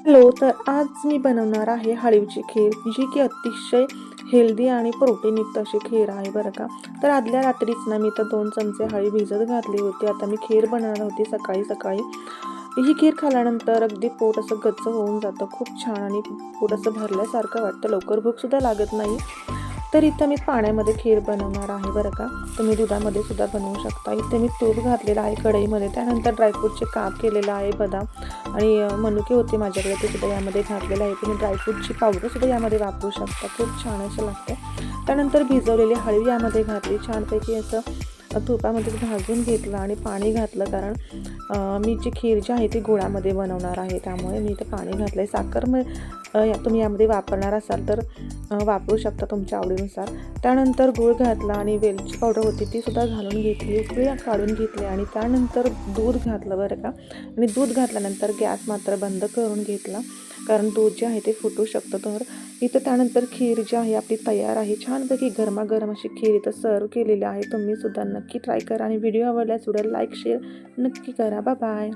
Hello, तर आज मी बनवणार आहे हळीवची खीर, जी की अतिशय हेल्दी आणि प्रोटीनयुक्त अशी खीर आहे बरं का. तर आदल्या रात्रीच ना मी तर 2 चमचे हळी भिजत घातली होती. आता मी खीर बनवणार होती सकाळी-सकाळी. ही खीर खाल्ल्यानंतर अगदी पोट असं गच्च होऊन जातं. खूप छान आणि पोट असं भरल्यासारखं वाटतं. लवकर भूकसुद्धा लागत नाही. तर इथं मी पाण्यामध्ये खीर बनवणार आहे बरं का. तुम्ही दुधामध्ये सुद्धा बनवू शकता. इथे मी तूप घातलेलं आहे कढईमध्ये. त्यानंतर ड्रायफ्रूटचे काप केलेला आहे, बदाम आणि मनुके होते माझ्याकडे, ते सुद्धा यामध्ये घातलेले आहे. तुम्ही ड्रायफ्रूटची पावडरसुद्धा यामध्ये वापरू शकता. खूप छान असं लागतं. त्यानंतर भिजवलेली हळवी यामध्ये घातली. छानपैकी असं तुपामध्ये भाजून घेतलं आणि पाणी घातलं, कारण मी जी खीर जी आहे ती गुळामध्ये बनवणार आहे, त्यामुळे मी इथं पाणी घातलं आहे. साखर तुम्ही यामध्ये वापरणार असाल तर वापरू शकता तुमच्या आवडीनुसार. त्यानंतर गूळ घातला आणि वेलची पावडर होती ती सुद्धा घालून घेतली, उकळी काढून घेतली आणि त्यानंतर दूध घातलं बरं का. आणि दूध घातल्यानंतर गॅस मात्र बंद करून घेतला, कारण दूध जे आहे ते फुटू शकतं. तर इथं त्यानंतर खीर जी आहे आपली तयार आहे. छानपैकी गरमागरम अशी खीर इथं सर्व केलेली आहे. तुम्ही सुद्धा नक्की ट्राय करा आणि व्हिडिओ आवडल्यास व्हिडिओ लाईक शेअर नक्की करा. Bye bye.